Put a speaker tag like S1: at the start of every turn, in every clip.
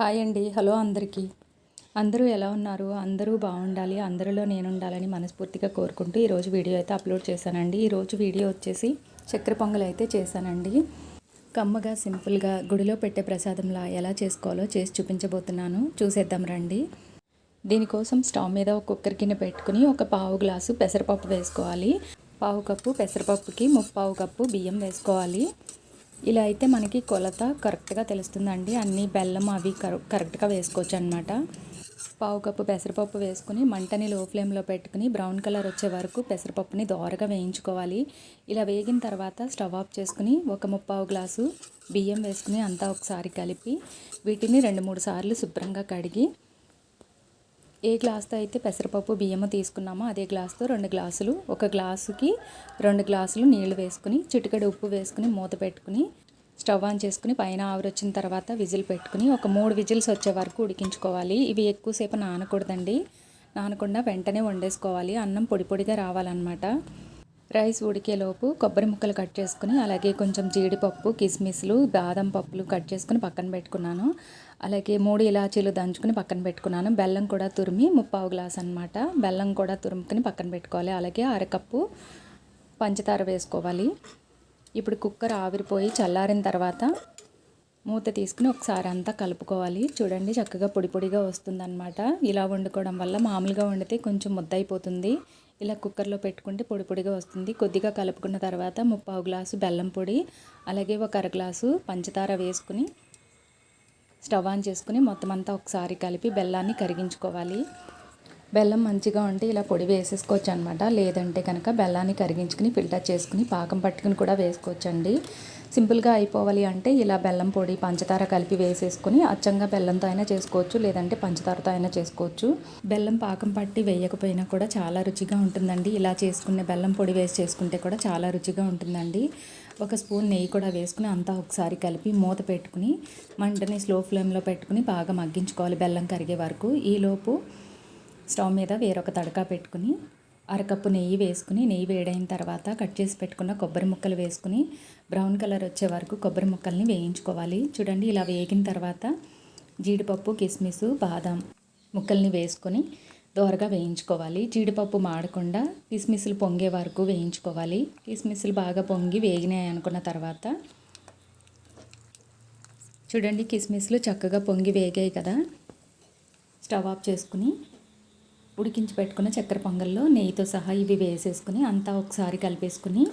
S1: Hi అండి. Hello అందరికీ. అందరూ ఎలా ఉన్నారు? అందరూ బాగుండాలి, అందరిలో నేను ఉండాలని మనస్ఫూర్తిగా కోరుకుంటూ ఈరోజు వీడియో అయితే అప్లోడ్ చేశానండి. ఈరోజు వీడియో వచ్చేసి చక్కెర పొంగల్ అయితే చేశానండి. కమ్మగా సింపుల్గా గుడిలో పెట్టే ప్రసాదంలా ఎలా చేసుకోవాలో చేసి చూపించబోతున్నాను. చూసేద్దాం రండి. దీనికోసం స్టవ్ మీద ఒక కుక్కర్ గిన్నె పెట్టుకుని ఒక పావు గ్లాసు పెసరపప్పు వేసుకోవాలి. పావు కప్పు పెసరపప్పుకి ముప్పావు కప్పు బియ్యం వేసుకోవాలి. ఇలా అయితే మనకి కొలత కరెక్ట్గా తెలుస్తుందండి. అన్నీ బెల్లం అవి కరెక్ట్గా వేసుకోవచ్చు అనమాట. పావు కప్పు పెసరపప్పు వేసుకుని మంటని లో ఫ్లేమ్లో పెట్టుకుని బ్రౌన్ కలర్ వచ్చే వరకు పెసరపప్పుని దోరగా వేయించుకోవాలి. ఇలా వేగిన తర్వాత స్టవ్ ఆఫ్ చేసుకుని ఒక ముప్పావు గ్లాసు బియ్యం వేసుకుని అంతా ఒకసారి కలిపి వీటిని 2-3 సార్లు శుభ్రంగా కడిగి ఏ గ్లాస్తో అయితే పెసరపప్పు బియ్యము తీసుకున్నామో అదే గ్లాస్తో 2 గ్లాసులు, ఒక గ్లాసుకి 2 గ్లాసులు నీళ్లు వేసుకుని చిటికెడు ఉప్పు వేసుకుని మూత పెట్టుకుని స్టవ్ ఆన్ చేసుకుని పైన ఆవిరొచ్చిన తర్వాత విజిల్ పెట్టుకుని ఒక 3 విజిల్స్ వచ్చే వరకు ఉడికించుకోవాలి. ఇవి ఎక్కువసేపు నానకూడదండి. నానకుండా వెంటనే వండేసుకోవాలి. అన్నం పొడి పొడిగా రావాలన్నమాట. రైస్ ఉడికేలోపు కొబ్బరి ముక్కలు కట్ చేసుకుని అలాగే కొంచెం జీడిపప్పు, కిస్మిస్లు, బాదం పప్పులు కట్ చేసుకుని పక్కన పెట్టుకున్నాను. అలాగే 3 ఇలాచీలు దంచుకుని పక్కన పెట్టుకున్నాను. బెల్లం కూడా తురిమి ముప్పావు గ్లాస్ అనమాట. బెల్లం కూడా తురుముకుని పక్కన పెట్టుకోవాలి. అలాగే అరకప్పు పంచదార వేసుకోవాలి. ఇప్పుడు కుక్కర్ ఆవిరిపోయి చల్లారిన తర్వాత మూత తీసుకుని ఒకసారి అంతా కలుపుకోవాలి. చూడండి చక్కగా పొడి పొడిగా వస్తుందన్నమాట. ఇలా వండుకోవడం వల్ల మామూలుగా వండితే కొంచెం ముద్ద అయిపోతుంది. ఇలా కుక్కర్లో పెట్టుకుంటే పొడి పొడిగా వస్తుంది. కొద్దిగా కలుపుకున్న తర్వాత ముప్పావు గ్లాసు బెల్లం పొడి అలాగే ఒక అర గ్లాసు పంచదార వేసుకుని స్టవ్ ఆన్ చేసుకుని మొత్తం అంతా ఒకసారి కలిపి బెల్లాన్ని కరిగించుకోవాలి. బెల్లం మంచిగా ఉంటే ఇలా పొడి వేసేసుకోవచ్చు అనమాట. లేదంటే కనుక బెల్లాన్ని కరిగించుకుని ఫిల్టర్ చేసుకుని పాకం పట్టుకుని కూడా వేసుకోవచ్చండి. సింపుల్గా అయిపోవాలి అంటే ఇలా బెల్లం పొడి పంచదార కలిపి వేసేసుకుని అచ్చంగా బెల్లంతో అయినా చేసుకోవచ్చు, లేదంటే పంచదారతో అయినా చేసుకోవచ్చు. బెల్లం పాకం పట్టి వేయకపోయినా కూడా చాలా రుచిగా ఉంటుందండి. ఇలా చేసుకునే బెల్లం పొడి వేసి చేసుకుంటే కూడా చాలా రుచిగా ఉంటుందండి. ఒక స్పూన్ నెయ్యి కూడా వేసుకుని అంతా ఒకసారి కలిపి మూత పెట్టుకుని మంటని స్లో ఫ్లేమ్లో పెట్టుకుని బాగా మగ్గించుకోవాలి బెల్లం కరిగే వరకు. ఈలోపు స్టవ్ మీద వేరొక తడకా పెట్టుకుని అరకప్పు నెయ్యి వేసుకుని నెయ్యి వేడైన తర్వాత కట్ చేసి పెట్టుకున్న కొబ్బరి ముక్కలు వేసుకుని బ్రౌన్ కలర్ వచ్చే వరకు కొబ్బరి ముక్కల్ని వేయించుకోవాలి. చూడండి ఇలా వేగిన తర్వాత జీడిపప్పు, కిస్మిస్, బాదం ముక్కల్ని వేసుకొని దోరగా వేయించుకోవాలి. జీడిపప్పు మాడకుండా కిస్మిస్లు పొంగే వరకు వేయించుకోవాలి. కిస్మిస్లు బాగా పొంగి వేగినాయి అనుకున్న తర్వాత చూడండి కిస్మిస్లు చక్కగా పొంగి వేగాయి కదా. స్టవ్ ఆఫ్ చేసుకుని ఉడికించి పెట్టుకున్న చక్కెర పొంగల్లో నెయ్యితో సహా ఇవి వేసేసుకుని అంతా ఒకసారి కలిపేసుకుని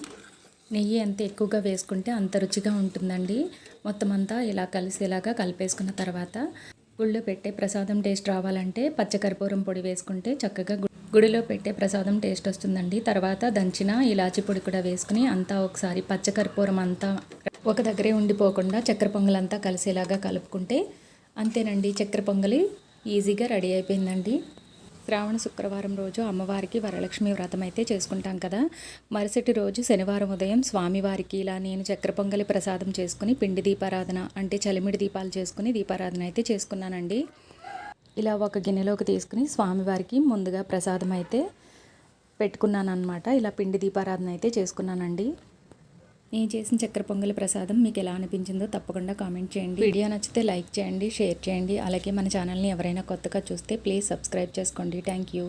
S1: నెయ్యి ఎంత ఎక్కువగా వేసుకుంటే అంత రుచిగా ఉంటుందండి. మొత్తం అంతా ఇలా కలిసేలాగా కలిపేసుకున్న తర్వాత గుడిలో పెట్టే ప్రసాదం టేస్ట్ రావాలంటే పచ్చకర్పూరం పొడి వేసుకుంటే చక్కగా గుడిలో పెట్టే ప్రసాదం టేస్ట్ వస్తుందండి. తర్వాత దంచిన ఇలాచి పొడి కూడా వేసుకుని అంతా ఒకసారి పచ్చకర్పూరం అంతా ఒక దగ్గరే ఉండిపోకుండా చక్కెర పొంగల్ అంతా కలిసేలాగా కలుపుకుంటే అంతేనండి, చక్కెర పొంగలి ఈజీగా రెడీ అయిపోయిందండి. శ్రావణ శుక్రవారం రోజు అమ్మవారికి వరలక్ష్మి వ్రతం అయితే చేసుకుంటాం కదా. మరుసటి రోజు శనివారం ఉదయం స్వామివారికి ఇలా నేను చక్కెర పొంగలి ప్రసాదం చేసుకుని పిండి దీపారాధన అంటే చలిమిడి దీపాలు చేసుకుని దీపారాధన అయితే చేసుకున్నానండి. ఇలా ఒక గిన్నెలోకి తీసుకుని స్వామివారికి ముందుగా ప్రసాదం అయితే పెట్టుకున్నాను అనమాట. ఇలా పిండి దీపారాధన అయితే చేసుకున్నానండి. నేను చేసిన చక్కెర పొంగలి ప్రసాదం మీకు ఎలా అనిపించిందో తప్పకుండా కామెంట్ చేయండి. వీడియో నచ్చితే లైక్ చేయండి, షేర్ చేయండి. అలాగే మన ఛానల్ని ఎవరైనా కొత్తగా చూస్తే ప్లీజ్ సబ్స్క్రైబ్ చేసుకోండి. Thank you.